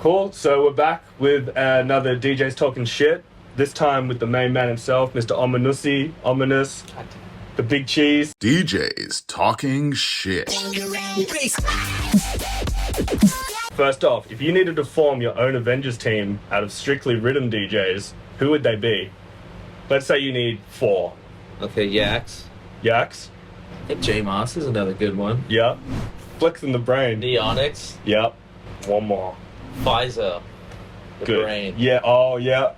Cool. So we're back with another DJ's Talking Shit. This time with the main man himself, Mr. Aweminus, the big cheese. DJ's Talking Shit. First off, if you needed to form your own Avengers team out of strictly Riddim DJs, who would they be? Let's say you need 4. Okay, Yax. Yax? I think J Moss is another good one. Yep. Flexing the brain. Neonix. Yep. One more. Fizo. The Good. brain. Yeah, oh yeah.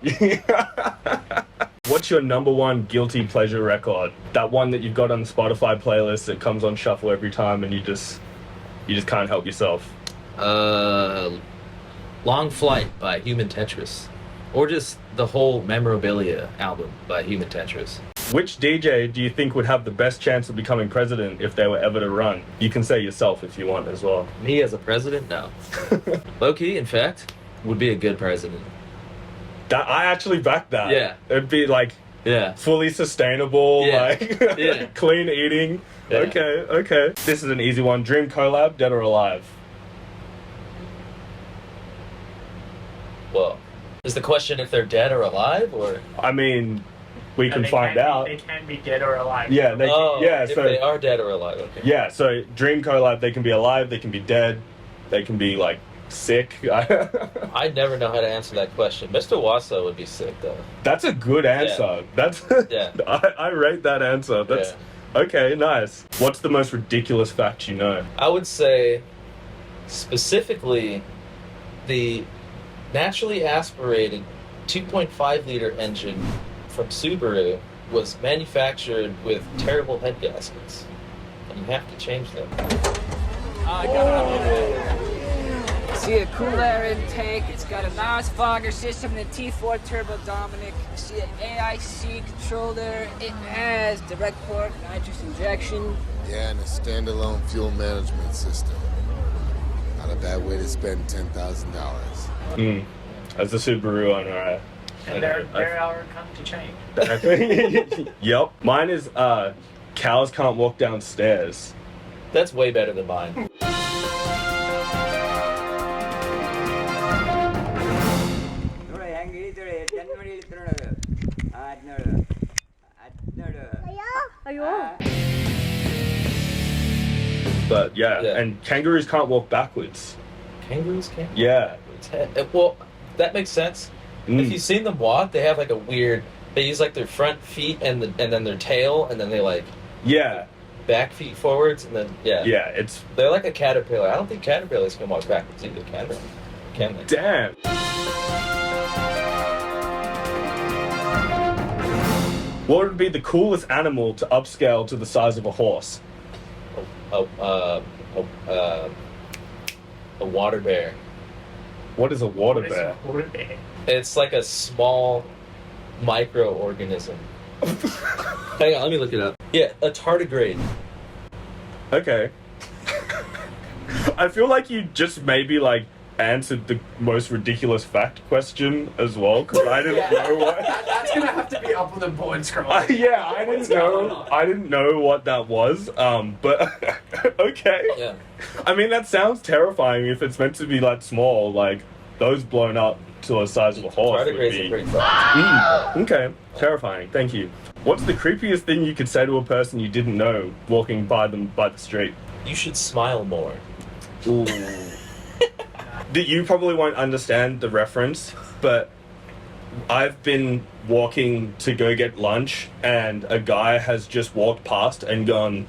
What's your number one guilty pleasure record? That one that you've got on the Spotify playlist that comes on shuffle every time and you just can't help yourself. Long Flight by Human Tetris. Or just the whole Memorabilia album by Human Tetris. Which DJ do you think would have the best chance of becoming president if they were ever to run? You can say yourself if you want as well. Me as a president? No. Low-key, in fact, would be a good president. I actually back that. Yeah. It'd be like fully sustainable, like clean eating. Yeah. Okay. This is an easy one. Dream collab, dead or alive? Well, is the question if they're dead or alive, or? I mean, we can find out. They can be dead or alive. Yeah, if they are dead or alive, okay. Yeah, so dream collab, they can be alive, they can be dead, they can be like sick. I never know how to answer that question. Mr. Wasso would be sick though. That's a good answer. Yeah. I rate that answer. That's okay, nice. What's the most ridiculous fact you know? I would say specifically the naturally aspirated 2.5 liter engine from Subaru was manufactured with terrible head gaskets, and you have to change them. See a cool air intake, it's got a NOS fogger system, the T4 Turbo Dominic. See an AIC controller, it has direct port nitrous injection. Yeah, and a standalone fuel management system. Not a bad way to spend $10,000. As a Subaru owner, And they're our come to change. Yep. Mine is cows can't walk downstairs. That's way better than mine. But yeah, and kangaroos can't walk backwards. Kangaroos can't? Yeah. Well, that makes sense. If you've seen them walk, they have like a weird. They use like their front feet and then their tail, and then they like back feet forwards, and then it's they're like a caterpillar. I don't think caterpillars can walk backwards either. Can they? Damn. What would be the coolest animal to upscale to the size of a horse? A water bear. What is a water bear? It's like a small microorganism. Hang on, let me look it up. Yeah, a tardigrade. Okay. I feel like you just maybe like answered the most ridiculous fact question as well, because I didn't know what. That's gonna have to be up on the board scroll. I didn't know what that was. But okay. Yeah. I mean, that sounds terrifying if it's meant to be like small, like those blown up to the size of a horse. Tardigrades are pretty fun. Okay, terrifying. Thank you. What's the creepiest thing you could say to a person you didn't know walking by them by the street? You should smile more. Ooh. You probably won't understand the reference, but I've been walking to go get lunch, and a guy has just walked past and gone,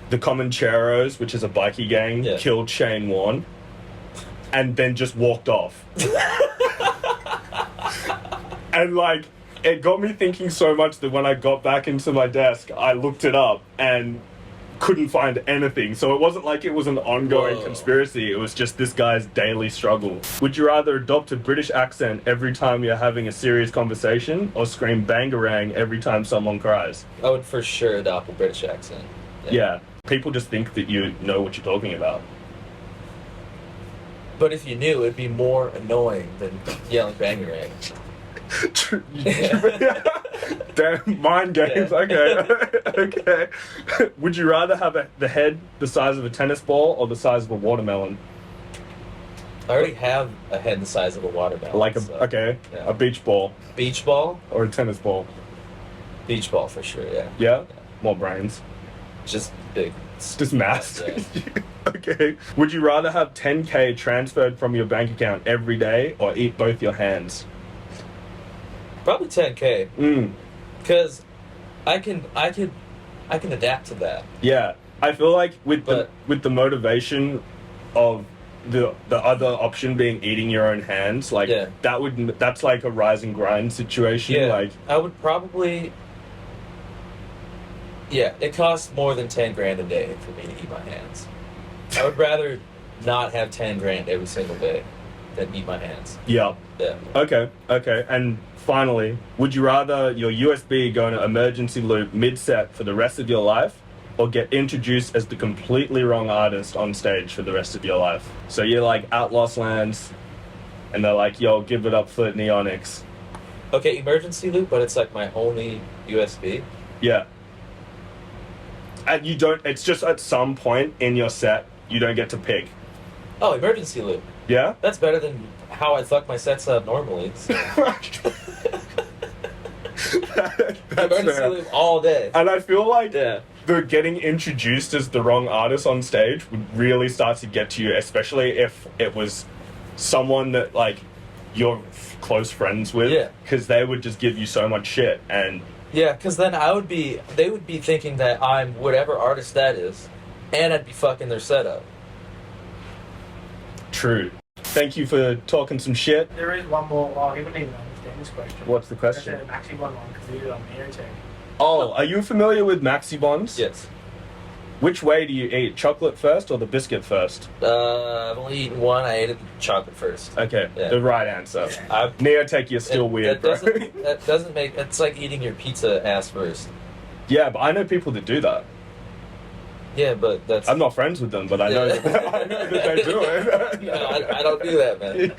the Comancheros, which is a bikie gang, killed Shane Warne, and then just walked off. And like, it got me thinking so much that when I got back into my desk, I looked it up and couldn't find anything. So it wasn't like it was an ongoing conspiracy. It was just this guy's daily struggle. Would you rather adopt a British accent every time you're having a serious conversation, or scream bangarang every time someone cries? I would for sure adopt a British accent. Yeah. People just think that you know what you're talking about. But if you knew, it'd be more annoying than yelling bangarang. Damn, mind games. Okay. Would you rather have the head the size of a tennis ball or the size of a watermelon? I already have a head the size of a water bottle. Like yeah. a beach ball Beach ball? or a tennis ball. Beach ball for sure, yeah. Yeah? More brains. Just big. Just mass. Yeah. Okay. Would you rather have 10K transferred from your bank account every day or eat both your hands? Probably 10K. Because I can adapt to that. Yeah. I feel like with But- the motivation of the other option being eating your own hands, like Yeah. that's like a rise and grind situation. Yeah, Like I would probably. Yeah, it costs more than 10 grand a day for me to eat my hands. I would rather not have 10 grand every single day than eat my hands. yeah. Yeah. Okay. And finally, would you rather your USB go in an emergency loop mid-set for the rest of your life, or get introduced as the completely wrong artist on stage for the rest of your life? So you're like at Lost Lands, and they're like, "Yo, give it up for Neonix." Okay, emergency loop, but it's like my only USB. Yeah. And you don't. It's just at some point in your set you don't get to pick. Oh, emergency loop. Yeah. That's better than how I fuck my sets up normally. So. That's Emergency fair. loop all day. And I feel like Yeah. the getting introduced as the wrong artist on stage would really start to get to you, especially if it was someone that like you're close friends with. Yeah. Because they would just give you so much shit. And Yeah, because then they would be thinking that I'm whatever artist that is, and I'd be fucking their setup. true. Thank you for talking some shit. There is one more. Oh, I didn't even understand this question. What's the question? There's an Maxi one because we did it on Neotech. Oh, are you familiar with Maxi Bonds? Yes. Which way do you eat? Chocolate first or the biscuit first? I've only eaten one. I ate the chocolate first. Okay, Yeah. the right answer. I've, Neotech, you're still weird, bro. that doesn't make. It's like eating your pizza ass first. Yeah, but I know people that do that. Yeah, but that's. I'm not friends with them, but I know, Yeah. I know that they do it. No, I don't do that, man.